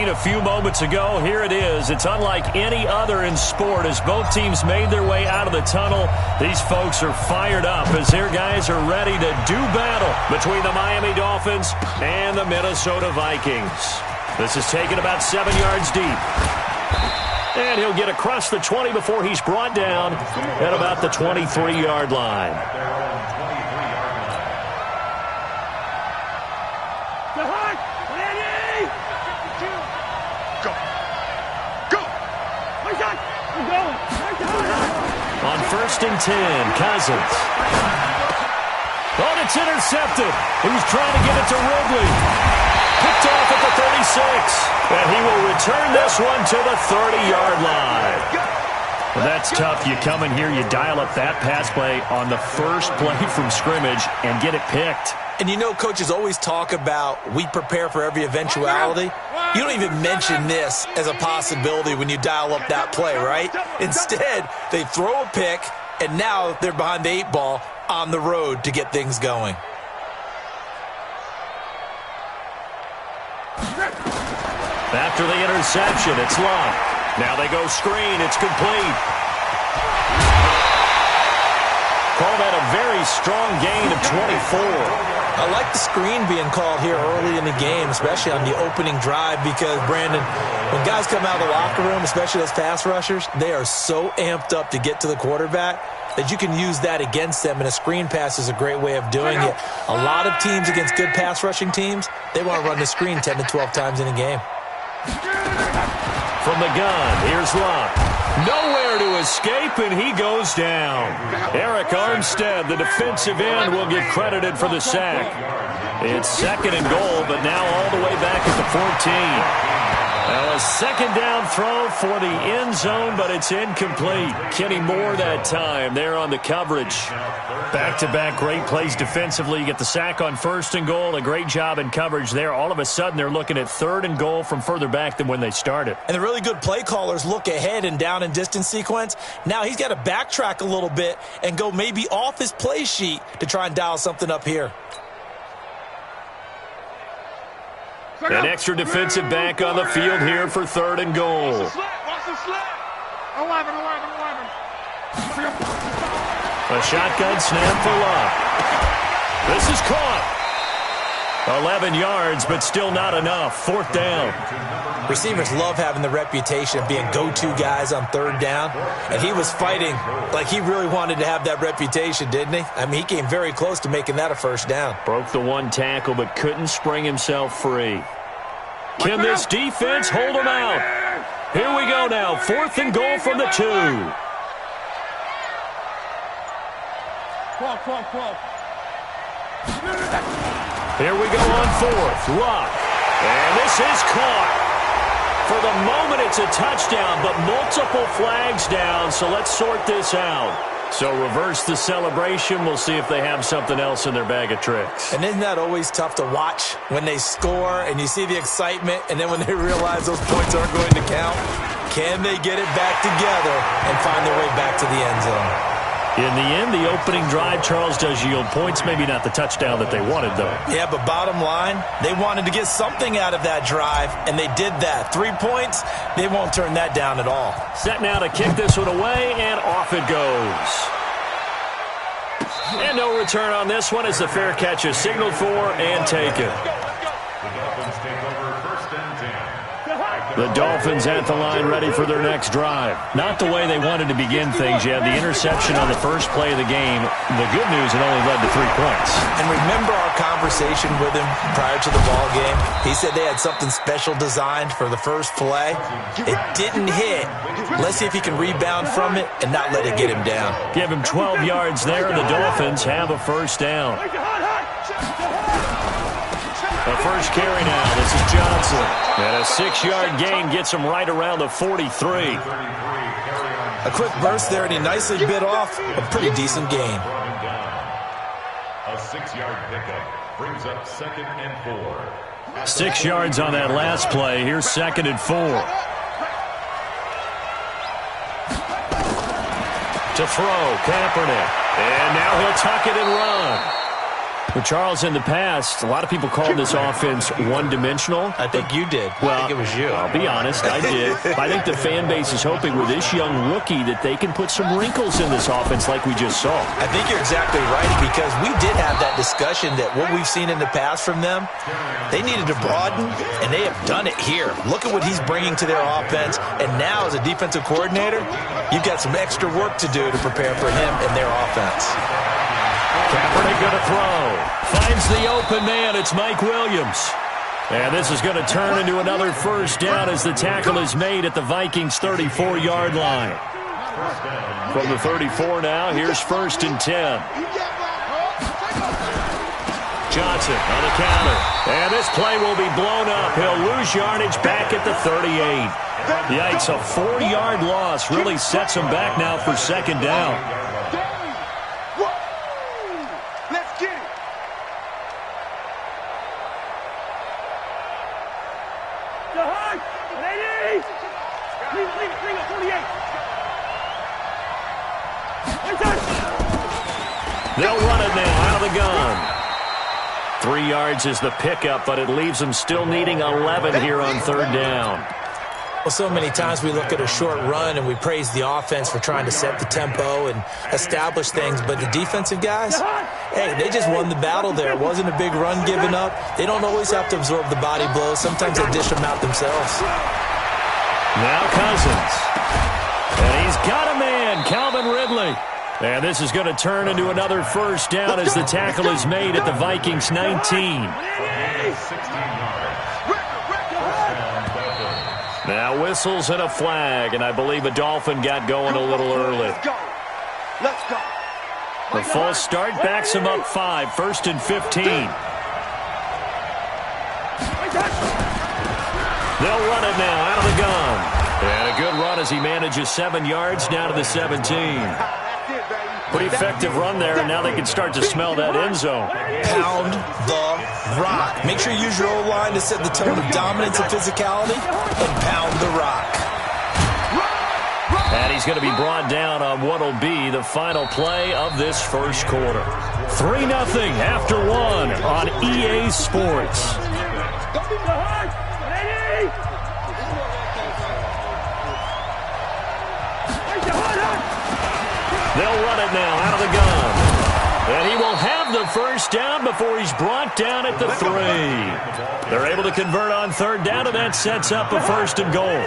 screen a few moments ago. Here it is. It's unlike any other in sport as both teams made their way out of the tunnel. These folks are fired up as their guys are ready to do battle between the Miami Dolphins and the Minnesota Vikings. This is taken about 7 yards deep. And he'll get across the 20 before he's brought down at about the 23-yard line. On 1st and 10, Cousins. Oh, it's intercepted. He's trying to get it to Ridley. Picked off at the 36. And he will return this one to the 30-yard line. Well, that's tough. You come in here, you dial up that pass play on the first play from scrimmage and get it picked. And you know coaches always talk about we prepare for every eventuality. You don't even mention this as a possibility when you dial up that play, right? Instead, they throw a pick, and now they're behind the 8 ball on the road to get things going. After the interception, it's Love. Now they go screen. It's complete. Call that a very strong gain of 24. I like the screen being called here early in the game, especially on the opening drive, because, Brandon, when guys come out of the locker room, especially those pass rushers, they are so amped up to get to the quarterback that you can use that against them, and a screen pass is a great way of doing it. A lot of teams against good pass rushing teams, they want to run the screen 10 to 12 times in a game. From the gun, here's Love. Nowhere to escape, and he goes down. Eric Armstead, the defensive end, will get credited for the sack. It's 2nd and goal, but now all the way back at the 14. Now a 2nd down throw for the end zone, but it's incomplete. Kenny Moore that time there on the coverage. Back-to-back great plays defensively. You get the sack on 1st and goal, a great job in coverage there. All of a sudden, they're looking at 3rd and goal from further back than when they started. And the really good play callers look ahead and down and distance sequence. Now he's got to backtrack a little bit and go maybe off his play sheet to try and dial something up here. An extra defensive back on the field here for 3rd and goal. A shotgun snap for Love. This is caught. 11 yards, but still not enough. 4th down. Receivers love having the reputation of being go-to guys on 3rd down, and he was fighting like he really wanted to have that reputation, didn't he? I mean, he came very close to making that a 1st down. Broke the 1 tackle, but couldn't spring himself free. Can this defense hold him out? Here we go now. 4th and goal from the 2. Here we go on 4th. Luck. And this is caught. For the moment, it's a touchdown, but multiple flags down, so let's sort this out. So reverse the celebration. We'll see if they have something else in their bag of tricks. And isn't that always tough to watch when they score and you see the excitement, and then when they realize those points aren't going to count? Can they get it back together and find their way back to the end zone? In the end, the opening drive, Charles, does yield points. Maybe not the touchdown that they wanted, though. Yeah, but bottom line, they wanted to get something out of that drive, and they did that. 3 points, they won't turn that down at all. Set now to kick this one away, and off it goes. And no return on this one as the fair catch is signaled for and taken. The Dolphins at the line ready for their next drive. Not the way they wanted to begin things. You had the interception on the first play of the game. The good news, it only led to 3 points. And remember our conversation with him prior to the ball game? He said they had something special designed for the first play. It didn't hit. Let's see if he can rebound from it and not let it get him down. Give him 12 yards there. The Dolphins have a 1st down. The first carry now. This is Johnson. And a 6-yard gain gets him right around the 43. A quick burst there, and he nicely bit off a pretty decent gain. A 6-yard pickup brings up 2nd and 4. 6 yards on that last play. Here's 2nd and 4. To throw, Kaepernick. And now he'll tuck it and run. Well, Charles, in the past, a lot of people called this offense one-dimensional. I think you did. Well, I think it was you. I'll be honest, I did. I think the fan base is hoping with this young rookie that they can put some wrinkles in this offense like we just saw. I think you're exactly right, because we did have that discussion that what we've seen in the past from them, they needed to broaden, and they have done it here. Look at what he's bringing to their offense, and now as a defensive coordinator, you've got some extra work to do to prepare for him and their offense. Kaepernick going to throw. Finds the open man. It's Mike Williams. And this is going to turn into another first down as the tackle is made at the Vikings' 34-yard line. From the 34 now, here's 1st and 10. Johnson on the counter. And this play will be blown up. He'll lose yardage back at the 38. Yikes, a 4-yard loss really sets him back now for 2nd down. They'll run it now out of the gun. 3 yards is the pickup, but it leaves them still needing 11 here on 3rd down. Well, so many times we look at a short run and we praise the offense for trying to set the tempo and establish things, but the defensive guys, hey, they just won the battle there. It wasn't a big run given up. They don't always have to absorb the body blows. Sometimes they dish them out themselves. Now Cousins. And he's got a man, Calvin Ridley. And this is going to turn into another first down as the tackle is made at the Vikings' 19. Now whistles and a flag, and I believe a Dolphin got going a little early. Let's go. The false start backs him up 5, 1st and 15. They'll run it now out of the gun. And a good run as he manages 7 yards down to the 17. Pretty effective run there, and now they can start to smell that end zone. Pound the rock. Make sure you use your O-line to set the tone of dominance and physicality, and pound the rock. And he's going to be brought down on what will be the final play of this first quarter. 3-0 after 1 on EA Sports. They'll run it now out of the gun. And he will have the first down before he's brought down at the 3. They're able to convert on 3rd down, and that sets up a 1st and goal.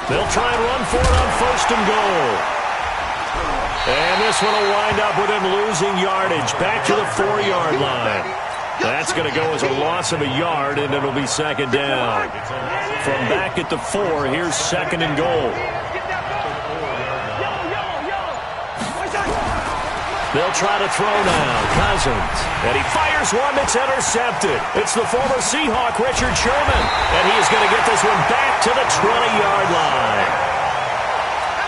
They'll try and run for it on 1st and goal. And this one will wind up with him losing yardage back to the 4-yard line. That's going to go as a loss of a yard, and it'll be 2nd down. From back at the 4, here's 2nd and goal. They'll try to throw now. Cousins. And he fires one that's intercepted. It's the former Seahawk, Richard Sherman. And he is going to get this one back to the 20-yard line.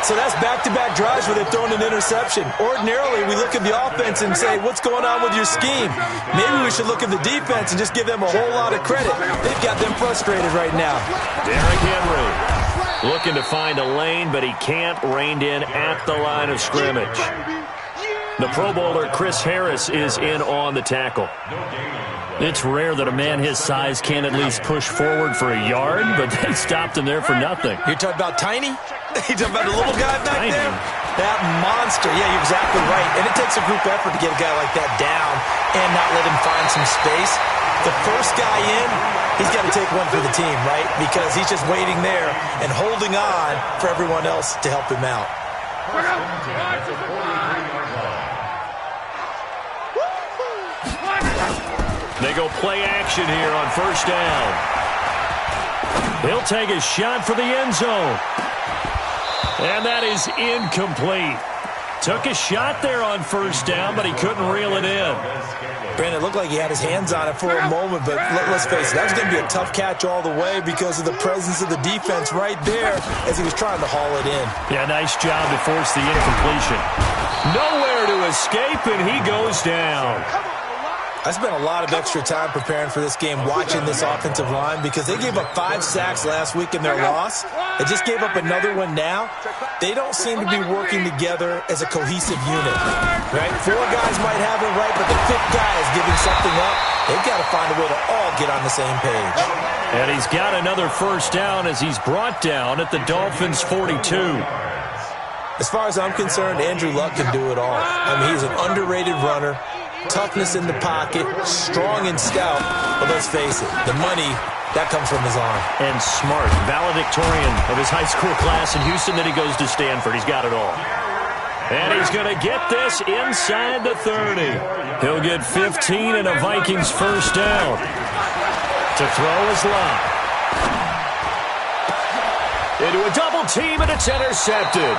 So that's back-to-back drives where they've thrown an interception. Ordinarily, we look at the offense and say, what's going on with your scheme? Maybe we should look at the defense and just give them a whole lot of credit. They've got them frustrated right now. Derrick Henry looking to find a lane, but he can't. Reined in at the line of scrimmage. The Pro Bowler Chris Harris is in on the tackle. It's rare that a man his size can't at least push forward for a yard, but they stopped him there for nothing. You're talking about Tiny? You're talking about the little guy back Tiny. there? That monster. Yeah, you're exactly right. And it takes a group effort to get a guy like that down and not let him find some space. The first guy in, he's got to take one for the team, right? Because he's just waiting there and holding on for everyone else to help him out. They go play action here on 1st down. He'll take a shot for the end zone. And that is incomplete. Took a shot there on 1st down, but he couldn't reel it in. Brandon, it looked like he had his hands on it for a moment, but let's face it, that was going to be a tough catch all the way because of the presence of the defense right there as he was trying to haul it in. Yeah, nice job to force the incompletion. Nowhere to escape, and he goes down. I spent a lot of extra time preparing for this game watching this offensive line because they gave up 5 sacks last week in their loss. They just gave up another one now. They don't seem to be working together as a cohesive unit, right? 4 guys might have it right, but the 5th guy is giving something up. They've got to find a way to all get on the same page. And he's got another first down as he's brought down at the Dolphins' 42. As far as I'm concerned, Andrew Luck can do it all. I mean, he's an underrated runner, toughness in the pocket, strong and stout. But let's face it, the money, that comes from his arm. And smart, valedictorian of his high school class in Houston, then he goes to Stanford. He's got it all. And he's going to get this inside the 30. He'll get 15 and a Vikings first down. To throw is Luck. Into a double team, and it's intercepted.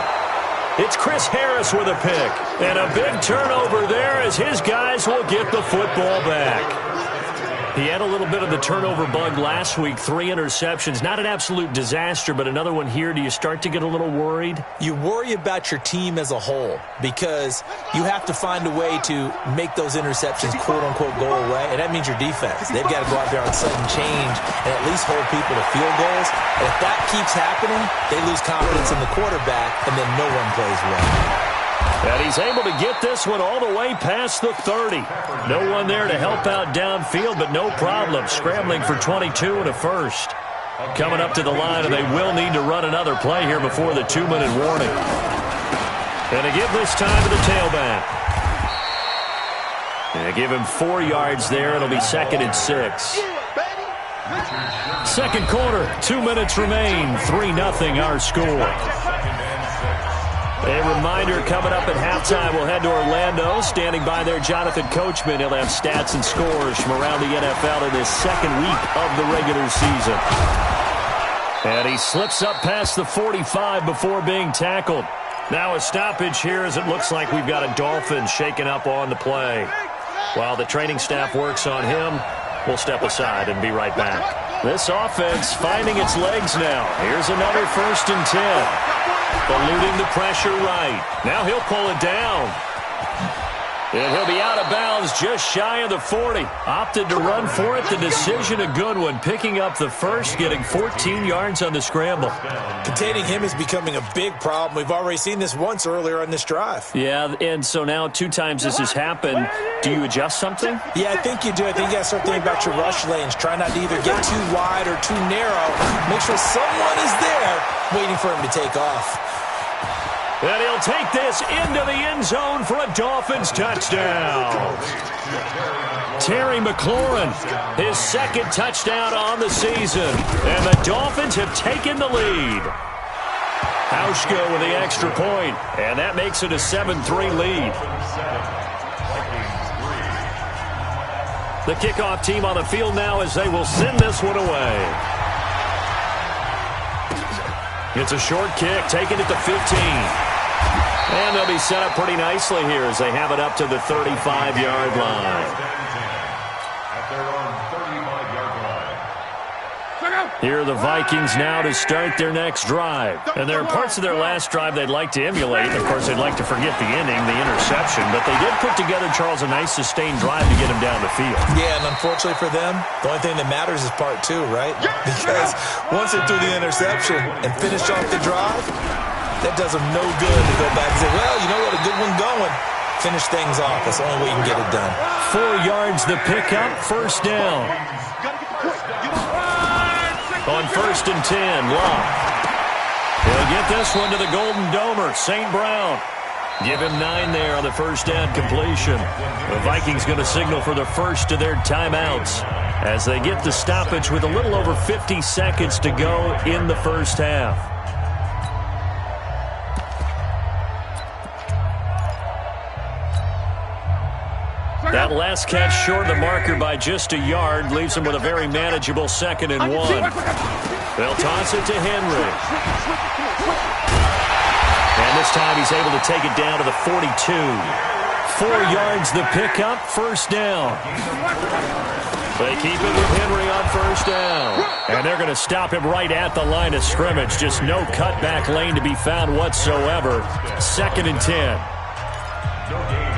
It's Chris Harris with a pick. And a big turnover there as his guys will get the football back. He had a little bit of the turnover bug last week, 3 interceptions. Not an absolute disaster, but another one here. Do you start to get a little worried? You worry about your team as a whole because you have to find a way to make those interceptions, quote-unquote, go away, and that means your defense. They've got to go out there on sudden change and at least hold people to field goals. And if that keeps happening, they lose confidence in the quarterback, and then no one plays well. And he's able to get this one all the way past the 30. No one there to help out downfield, but no problem. Scrambling for 22 and a first. Coming up to the line, and they will need to run another play here before the 2-minute warning. And to give this time to the tailback. And give him 4 yards there. It'll be 2nd and 6. Second quarter, 2 minutes remain. 3-0 our score. A reminder coming up at halftime, we'll head to Orlando. Standing by there, Jonathan Coachman. He'll have stats and scores from around the NFL in this second week of the regular season. And he slips up past the 45 before being tackled. Now a stoppage here as it looks like we've got a Dolphin shaken up on the play. While the training staff works on him, we'll step aside and be right back. This offense finding its legs now. Here's another 1st and 10. Eluding the pressure right. Now he'll pull it down. And he'll be out of bounds just shy of the 40. Opted to run for it. The decision a good one. Picking up the first, getting 14 yards on the scramble. Containing him is becoming a big problem. We've already seen this once earlier on this drive. Yeah, and so now 2 times this has happened. Do you adjust something? Yeah, I think you do. I think you got to start thinking about your rush lanes. Try not to either get too wide or too narrow. Make sure someone is there waiting for him to take off. And he'll take this into the end zone for a Dolphins touchdown. Terry McLaurin, his 2nd touchdown on the season. And the Dolphins have taken the lead. Hauschka with the extra point, and that makes it a 7-3 lead. The kickoff team on the field now as they will send this one away. It's a short kick, taken at the 15. And they'll be set up pretty nicely here as they have it up to the 35-yard line. Here are the Vikings now to start their next drive. And there are parts of their last drive they'd like to emulate. Of course, they'd like to forget the inning, the interception. But they did put together, Charles, a nice sustained drive to get him down the field. Yeah, and unfortunately for them, the only thing that matters is part 2, right? Because once they threw the interception and finished off the drive, that does them no good to go back and say, well, you know what, a good one going. Finish things off. That's the only way you can get it done. 4 yards the pickup, first down. On 1st and 10, Luck. He'll get this one to the Golden Domer, St. Brown. Give him 9 there on the first down completion. The Vikings going to signal for the first of their timeouts as they get the stoppage with a little over 50 seconds to go in the first half. That last catch short of the marker by just a yard leaves him with a very manageable 2nd and 1. They'll toss it to Henry. And this time he's able to take it down to the 42. 4 yards the pickup, first down. They keep it with Henry on first down. And they're going to stop him right at the line of scrimmage. Just no cutback lane to be found whatsoever. 2nd and 10.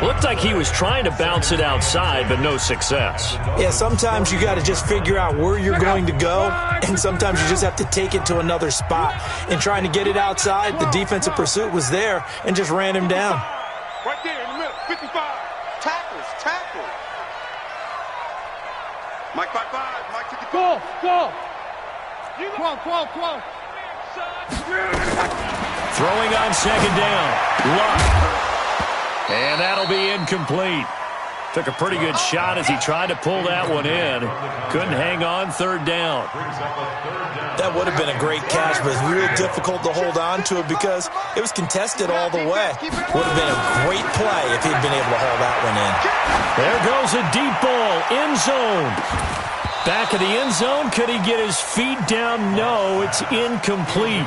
Looked like he was trying to bounce it outside, but no success. Yeah, sometimes you got to just figure out where you're going to go, and sometimes you just have to take it to another spot. In trying to get it outside, the defensive pursuit was there and just ran him down. Right there in the middle, 55. Tackles. Mike 5-5, Mike 54. Go. Come on. Throwing on second down. Luck. And that'll be incomplete. Took a pretty good shot as he tried to pull that one in. Couldn't hang on third down. That would have been a great catch, but it's real difficult to hold on to it because it was contested all the way. Would have been a great play if he'd been able to haul that one in. There goes a deep ball. End zone. Back of the end zone. Could he get his feet down? No, it's incomplete.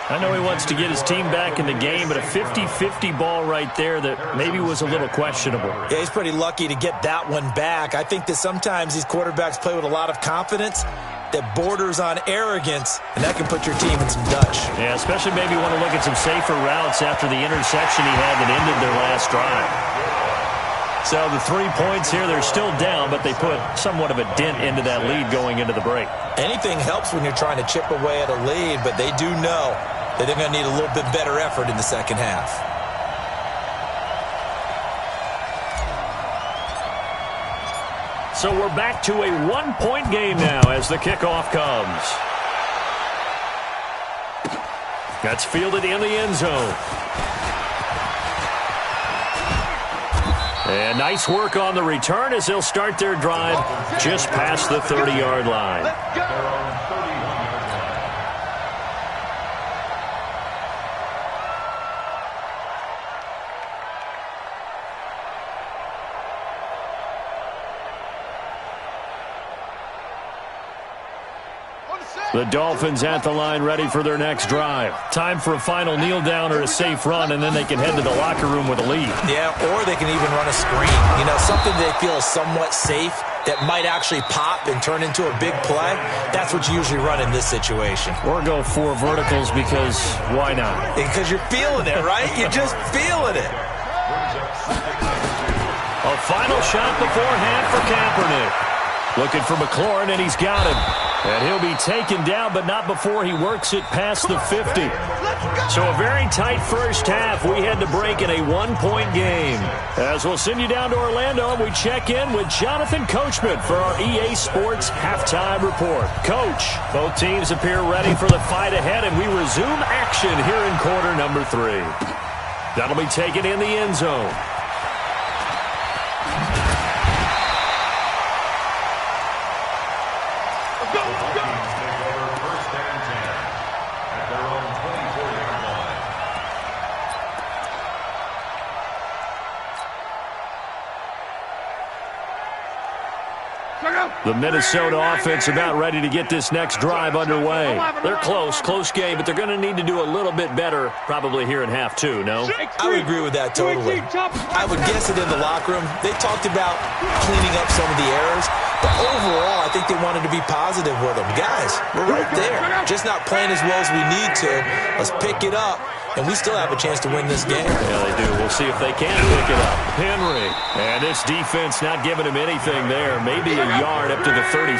I know he wants to get his team back in the game, but a 50-50 ball right there that maybe was a little questionable. Yeah, he's pretty lucky to get that one back. I think that sometimes these quarterbacks play with a lot of confidence that borders on arrogance, and that can put your team in some Dutch. Yeah, especially maybe want to look at some safer routes after the interception he had that ended their last drive. So the 3 points here, they're still down, but they put somewhat of a dent into that lead going into the break. Anything helps when you're trying to chip away at a lead, but they do know that they're going to need a little bit better effort in the second half. So we're back to a one-point game now as the kickoff comes. That's fielded in the end zone. And nice work on the return as they'll start their drive just past the 30-yard line. The Dolphins at the line ready for their next drive. Time for a final kneel down or a safe run, and then they can head to the locker room with a lead. Yeah, or they can even run a screen. You know, something they feel is somewhat safe that might actually pop and turn into a big play. That's what you usually run in this situation. Or go 4 verticals because why not? Because you're feeling it, right? You're just feeling it. A final shot before half for Kaepernick. Looking for McLaurin, and he's got him. And he'll be taken down, but not before he works it past the 50. So a very tight first half. We had to break in a one-point game. As we'll send you down to Orlando, and we check in with Jonathan Coachman for our EA Sports Halftime Report. Coach, both teams appear ready for the fight ahead, and we resume action here in quarter number 3. That'll be taken in the end zone. The Minnesota offense about ready to get this next drive underway. They're close game, but they're going to need to do a little bit better probably here in half 2, no? I would agree with that totally. I would guess it in the locker room. They talked about cleaning up some of the errors, but overall, I think they wanted to be positive with them. Guys, we're right there. Just not playing as well as we need to. Let's pick it up, and we still have a chance to win this game. Yeah, they do. We'll see if they can pick it up. Henry. And this defense not giving him anything there. Maybe a yard up to the 36.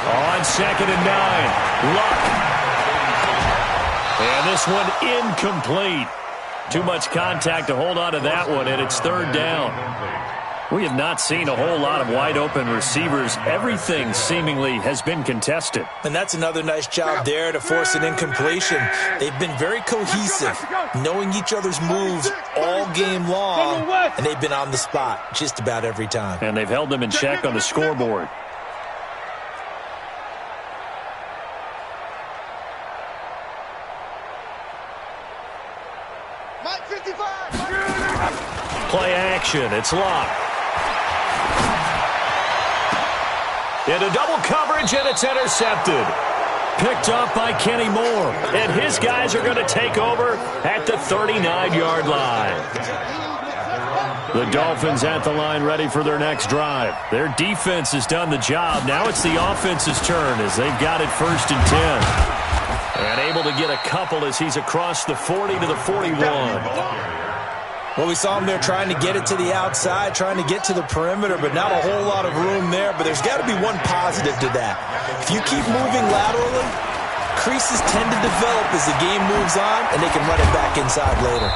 On 2nd and 9. Luck. And this one incomplete. Too much contact to hold on to that one, and it's 3rd down. We have not seen a whole lot of wide-open receivers. Everything seemingly has been contested. And that's another nice job there to force an incompletion. They've been very cohesive, knowing each other's moves all game long, and they've been on the spot just about every time. And they've held them in check on the scoreboard. Play action. It's Locke. Into double coverage, and it's intercepted. Picked up by Kenny Moore. And his guys are going to take over at the 39-yard line. The Dolphins at the line ready for their next drive. Their defense has done the job. Now it's the offense's turn as they've got it 1st and 10. And able to get a couple as he's across the 40 to the 41. Well, we saw him there trying to get it to the outside, trying to get to the perimeter, but not a whole lot of room there. But there's got to be one positive to that. If you keep moving laterally, creases tend to develop as the game moves on, and they can run it back inside later.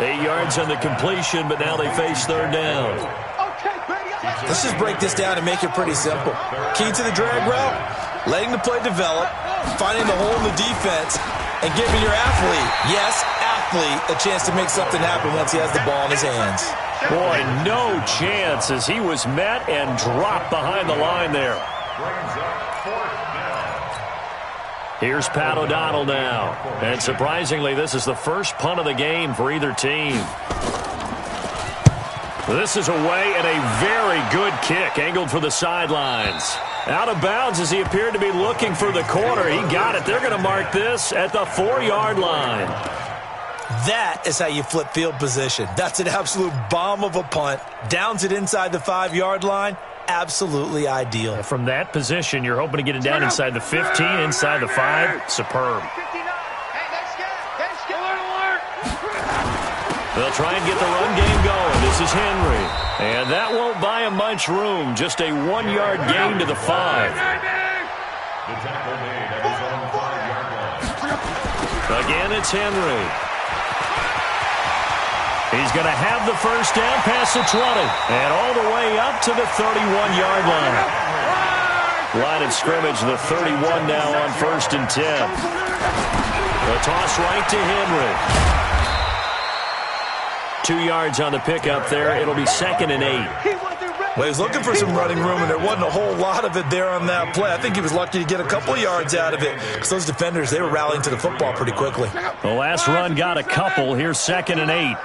8 yards on the completion, but now they face third down. Let's just break this down and make it pretty simple. Key to the drag route, letting the play develop, finding the hole in the defense, and giving your athlete, yes, athlete, a chance to make something happen once he has the ball in his hands. Boy, no chance as he was met and dropped behind the line there. Here's Pat O'Donnell now. And surprisingly, this is the first punt of the game for either team. This is away and a very good kick, angled for the sidelines. Out of bounds as he appeared to be looking for the corner. He got it. They're going to mark this at the 4-yard line. That is how you flip field position. That's an absolute bomb of a punt. Downs it inside the 5-yard line. Absolutely ideal. From that position, you're hoping to get it down inside the 15, inside the 5. Superb. They'll try and get the run game going. This is Henry. And that won't buy him much room. Just a 1-yard gain to the 5. Again, it's Henry. He's going to have the first down past the 20. And all the way up to the 31-yard line. Line of scrimmage, the 31 now on 1st and 10. The toss right to Henry. 2 yards on the pickup there. It'll be 2nd and 8. Well, he was looking for some running room, and there wasn't a whole lot of it there on that play. I think he was lucky to get a couple yards out of it because those defenders, they were rallying to the football pretty quickly. The last run got a couple. Here's 2nd and 8.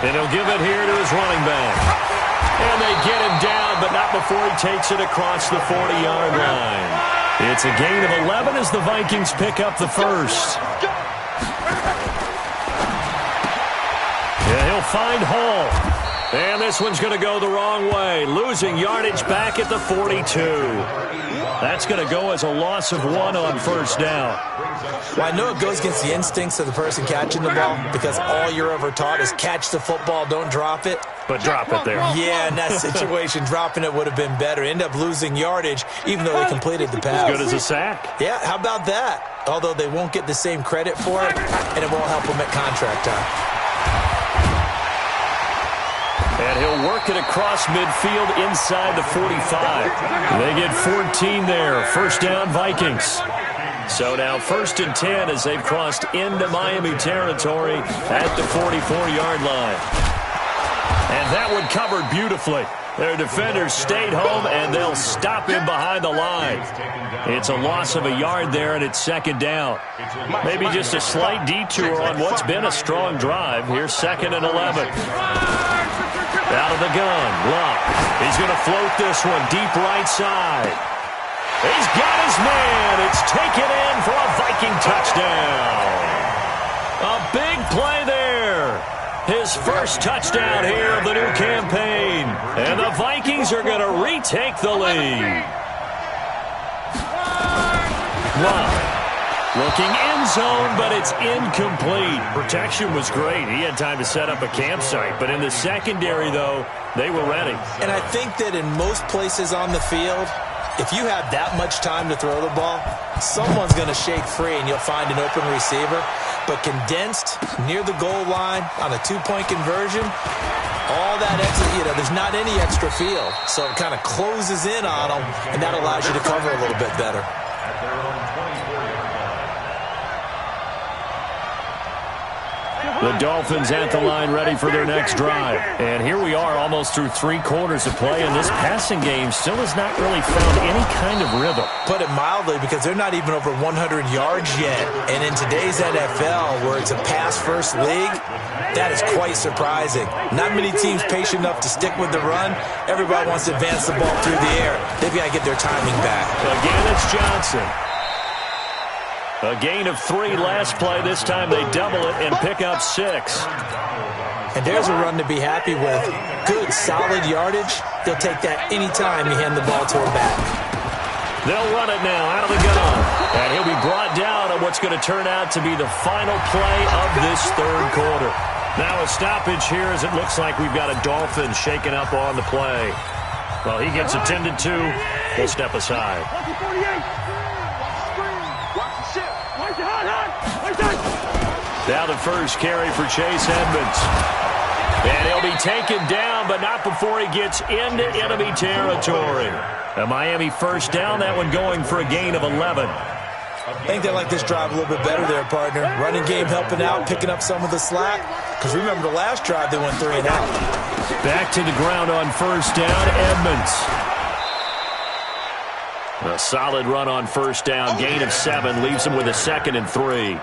And he'll give it here to his running back. And they get him down, but not before he takes it across the 40-yard line. It's a gain of 11 as the Vikings pick up the first. Yeah, he'll find Hall. And this one's going to go the wrong way. Losing yardage back at the 42. That's going to go as a loss of 1 on 1st down. Well, I know it goes against the instincts of the person catching the ball because all you're ever taught is catch the football, don't drop it. But drop it there. Yeah, in that situation, dropping it would have been better. End up losing yardage, even though they completed the pass. As good as a sack. Yeah, how about that? Although they won't get the same credit for it, and it won't help them at contract time. And he'll work it across midfield inside the 45. They get 14 there. First down, Vikings. So now 1st and 10 as they've crossed into Miami territory at the 44-yard line. And that one covered beautifully. Their defenders stayed home, and they'll stop him behind the line. It's a loss of a yard there, and it's 2nd down. Maybe just a slight detour on what's been a strong drive. Here's 2nd and 11. Out of the gun, Luck. He's going to float this one deep right side. He's got his man. It's taken in for a Viking touchdown. A big play there. His first touchdown here of the new campaign. And the Vikings are going to retake the lead. Wow. Looking end zone, but it's incomplete. Protection was great. He had time to set up a campsite. But in the secondary, though, they were ready. And I think that in most places on the field, if you have that much time to throw the ball, someone's going to shake free and you'll find an open receiver. But condensed near the goal line on a 2-point conversion, all that extra, there's not any extra field. So it kind of closes in on them, and that allows you to cover a little bit better. The Dolphins at the line ready for their next drive. And here we are almost through 3 quarters of play, and this passing game still has not really found any kind of rhythm. Put it mildly, because they're not even over 100 yards yet. And in today's NFL, where it's a pass-first league, that is quite surprising. Not many teams patient enough to stick with the run. Everybody wants to advance the ball through the air. They've got to get their timing back. Again, it's Johnson. A gain of 3 last play. This time they double it and pick up 6. And there's a run to be happy with. Good, solid yardage. They'll take that anytime you hand the ball to a back. They'll run it now out of the gun. And he'll be brought down on what's going to turn out to be the final play of this third quarter. Now a stoppage here as it looks like we've got a Dolphin shaking up on the play. Well, he gets attended to. We'll step aside. Now the first carry for Chase Edmonds. And he'll be taken down, but not before he gets into enemy territory. A Miami first down, that one going for a gain of 11. I think they like this drive a little bit better there, partner. Running game helping out, picking up some of the slack. Because remember the last drive, they went 3 and out. Back to the ground on first down, Edmonds. A solid run on first down, gain of 7, leaves him with a 2nd and 3.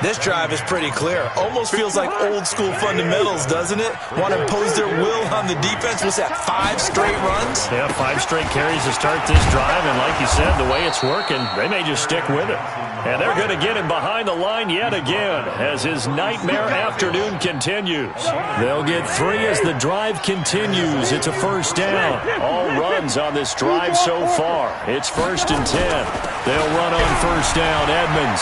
This drive is pretty clear. Almost feels like old school fundamentals, doesn't it? Want to impose their will on the defense. What's that, 5 straight runs? Yeah, 5 straight carries to start this drive, and like you said, the way it's working, they may just stick with it. And they're going to get him behind the line yet again as his nightmare afternoon continues. They'll get 3 as the drive continues. It's a first down. All runs on this drive so far. It's 1st and 10. They'll run on first down, Edmonds.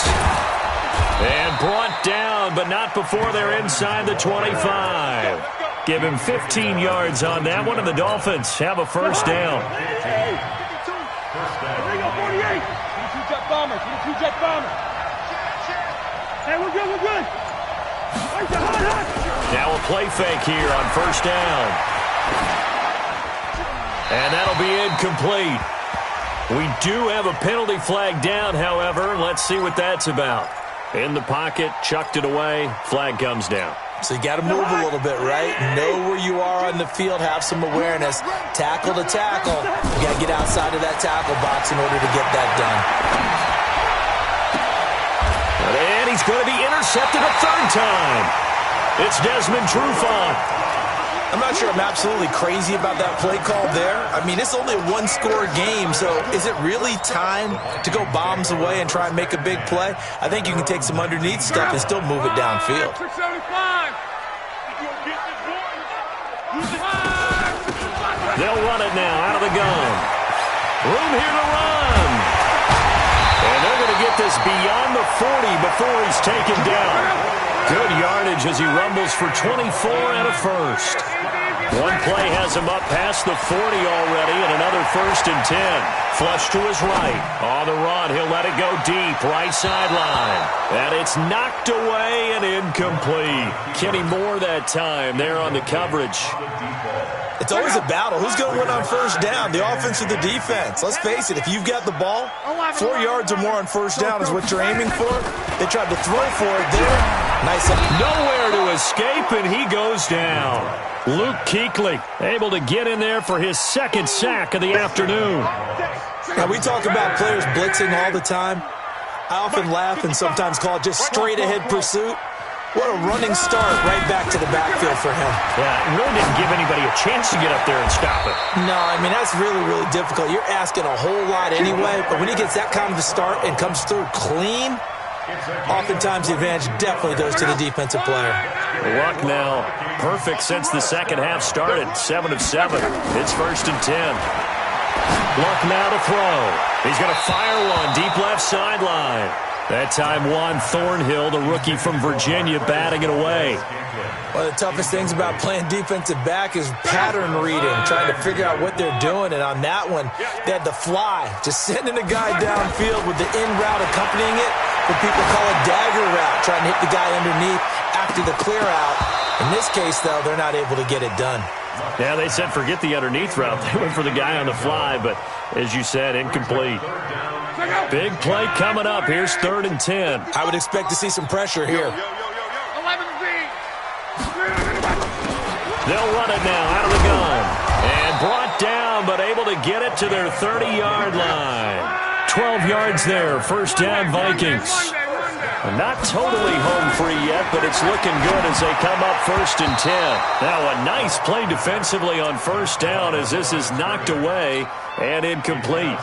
And brought down, but not before they're inside the 25. Give him 15 yards on that one, and the Dolphins have a first down. Hey, we're good, we're good. Now a play fake here on first down. And that'll be incomplete. We do have a penalty flag down, however. Let's see what that's about. In the pocket, chucked it away, flag comes down. So you got to move a little bit, right? Know where you are on the field, have some awareness. Tackle to tackle. You got to get outside of that tackle box in order to get that done. And he's going to be intercepted a 3rd time. It's Desmond Trufant. I'm not sure I'm absolutely crazy about that play call there. I mean, it's only a 1-score game, so is it really time to go bombs away and try and make a big play? I think you can take some underneath stuff and still move it downfield. They'll run it now out of the gun. Room here to run. And they're going to get this beyond the 40 before he's taken down. Good yardage as he rumbles for 24 and a first. One play has him up past the 40 already, and another 1st and 10. Flush to his right. On the run, he'll let it go deep, right sideline. And it's knocked away and incomplete. Kenny Moore that time there on the coverage. It's always a battle. Who's going to win on first down, the offense or the defense? Let's face it, if you've got the ball, 4 yards or more on first down is what you're aiming for. They tried to throw for it there. Nice. Nowhere to escape, and he goes down. Luke Kuechly able to get in there for his 2nd sack of the afternoon. Now, we talk about players blitzing all the time. I often laugh and sometimes call it just straight-ahead pursuit. What a running start right back to the backfield for him. Yeah, it really didn't give anybody a chance to get up there and stop it. No, I mean, that's really, really difficult. You're asking a whole lot anyway, but when he gets that kind of a start and comes through clean, oftentimes the advantage definitely goes to the defensive player. Luck now perfect since the second half started. 7 of 7. It's 1st and 10. Luck now to throw. He's going to fire one deep left sideline. That time Juan Thornhill, the rookie from Virginia, batting it away. One of the toughest things about playing defensive back is pattern reading, trying to figure out what they're doing. And on that one, they had the fly, just sending a guy downfield with the in route accompanying it. What people call a dagger route, trying to hit the guy underneath after the clear out. In this case, though, they're not able to get it done. Yeah, they said forget the underneath route. They went for the guy on the fly, but as you said, incomplete. Big play coming up. Here's 3rd and 10. I would expect to see some pressure here. They'll run it now out of the gun. And brought down, but able to get it to their 30-yard line. 12 yards there. First down, Vikings. Not totally home free yet, but it's looking good as they come up 1st and 10. Now a nice play defensively on 1st down as this is knocked away and incomplete.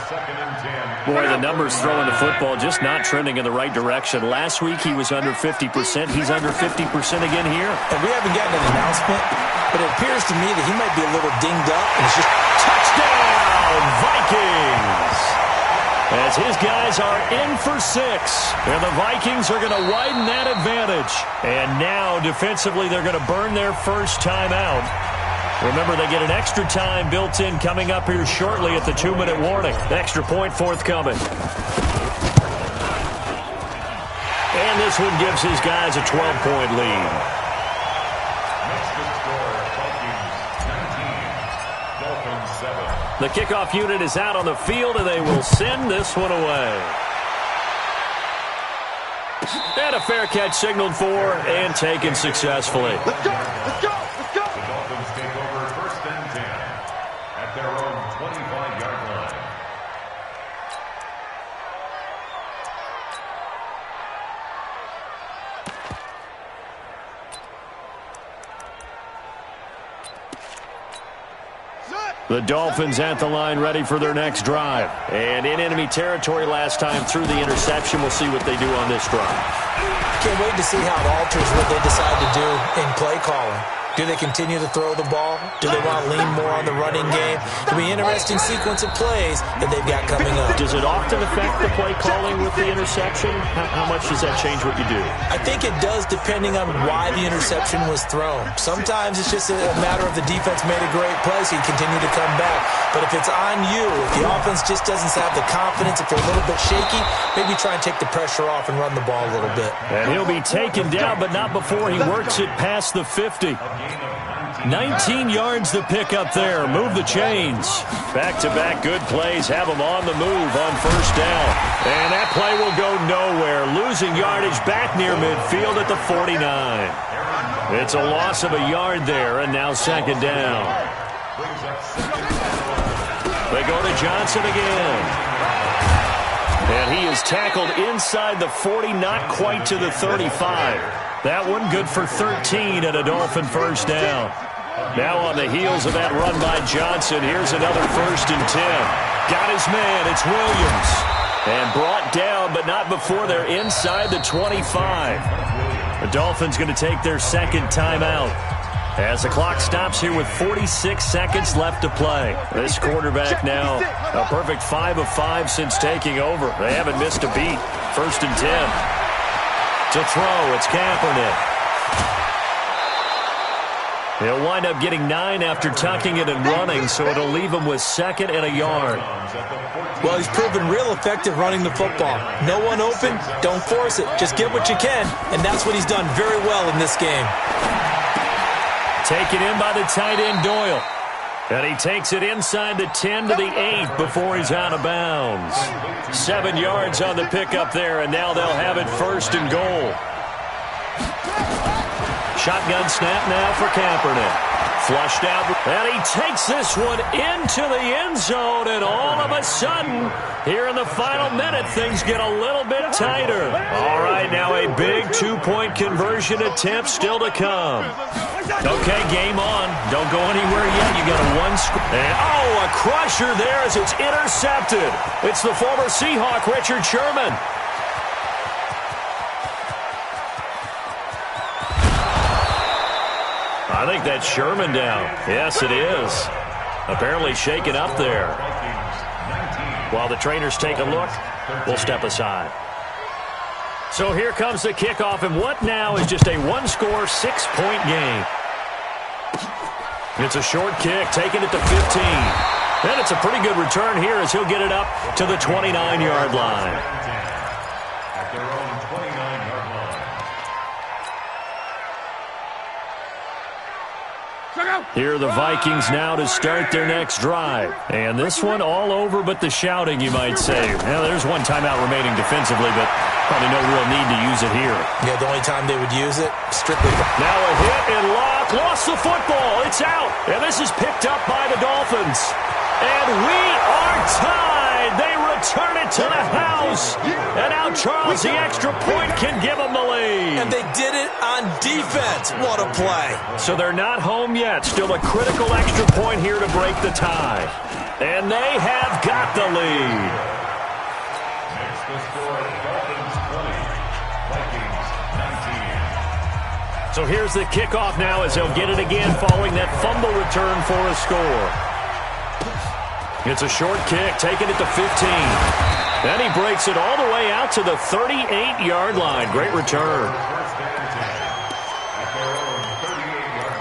Boy, the numbers throwing the football just not trending in the right direction. Last week he was under 50%. He's under 50% again here. And we haven't gotten an announcement, but it appears to me that he might be a little dinged up. And it's just touchdown, Vikings! As his guys are in for 6. And the Vikings are going to widen that advantage. And now, defensively, they're going to burn their first time out. Remember, they get an extra time built in coming up here shortly at the 2-minute warning. Extra point forthcoming. And this one gives his guys a 12-point lead. The kickoff unit is out on the field, and they will send this one away. And a fair catch signaled for and taken successfully. Let's go! Let's go! Let's go! The Dolphins take over 1st and 10 at their own 25-yard line. The Dolphins at the line ready for their next drive. And in enemy territory last time through the interception. We'll see what they do on this drive. Can't wait to see how it alters what they decide to do in play calling. Do they continue to throw the ball? Do they want to lean more on the running game? It'll be an interesting sequence of plays that they've got coming up. Does it often affect the play calling with the interception? How much does that change what you do? I think it does depending on why the interception was thrown. Sometimes it's just a matter of the defense made a great play, so you continue to come back. But if it's on you, if the offense just doesn't have the confidence, if they're a little bit shaky, maybe try and take the pressure off and run the ball a little bit. And he'll be taken down, but not before he works it past the 50. 19 yards to pick up there. Move the chains. Back-to-back good plays. Have them on the move on 1st down. And that play will go nowhere. Losing yardage back near midfield at the 49. It's a loss of a yard there, and now 2nd down. They go to Johnson again. And he is tackled inside the 40, not quite to the 35. That one good for 13 and a Dolphin 1st down. Now on the heels of that run by Johnson, here's another 1st and 10. Got his man, it's Williams. And brought down, but not before they're inside the 25. The Dolphins going to take their 2nd timeout. As the clock stops here with 46 seconds left to play. This quarterback now a perfect 5 of 5 since taking over. They haven't missed a beat. 1st and 10. To throw, it's Kaepernick. He'll wind up getting 9 after tucking it and running, so it'll leave him with 2nd and a yard. Well, he's proven real effective running the football. No one open, don't force it. Just get what you can, and that's what he's done very well in this game. Taken in by the tight end, Doyle. And he takes it inside the 10 to the 8 before he's out of bounds. 7 yards on the pickup there, and now they'll have it 1st and goal. Shotgun snap now for Kaepernick. Flushed out, and he takes this one into the end zone, and all of a sudden, here in the final minute, things get a little bit tighter. All right, now a big 2-point conversion attempt still to come. Okay, game on. Don't go anywhere yet. You got a 1-score. And, oh, a crusher there as it's intercepted. It's the former Seahawk, Richard Sherman. I think that's Sherman down. Yes, it is. Apparently shaken up there. While the trainers take a look, we'll step aside. So here comes the kickoff, and what now is just a 1-score, 6-point game. It's a short kick, taking it to 15. And it's a pretty good return here as he'll get it up to the 29-yard line. At their own 29-yard line. Here are the Vikings now to start their next drive. And this one all over but the shouting, you might say. Now, there's one timeout remaining defensively, but probably no real need to use it here. Yeah, the only time they would use it, strictly. Now a hit and lock. Lost the football. It's out. And this is picked up by the Dolphins. And we are tied side. They return it to the house. And now Charles, the extra point, can give them the lead. And they did it on defense. What a play. So they're not home yet. Still a critical extra point here to break the tie. And they have got the lead. Makes the score Dolphins 20, Vikings 19. So here's the kickoff now as they'll get it again following that fumble return for a score. It's a short kick, taking it to 15. Then he breaks it all the way out to the 38-yard line. Great return. First and 10 at their own 38-yard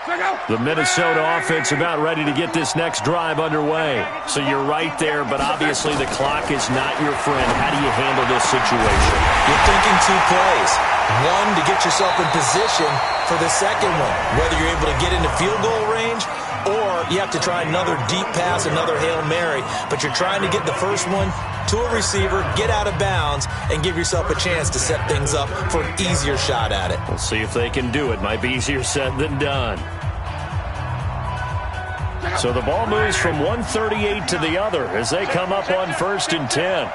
line. The Minnesota offense about ready to get this next drive underway. So you're right there, but obviously the clock is not your friend. How do you handle this situation? You're thinking two plays. One, to get yourself in position for the second one, whether you're able to get into field goal range or you have to try another deep pass, another Hail Mary, but you're trying to get the first one to a receiver, get out of bounds, and give yourself a chance to set things up for an easier shot at it. We'll see if they can do it. Might be easier said than done. So the ball moves from 138 to the other as they come up on 1st and 10.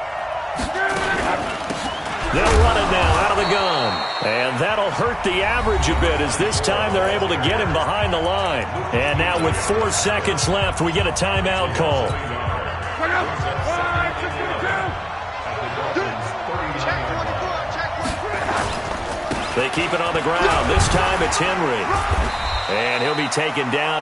They'll run it now out of the gun. And that'll hurt the average a bit as this time they're able to get him behind the line. And now with 4 seconds left, we get a timeout call. They keep it on the ground. This time it's Henry. And he'll be taken down.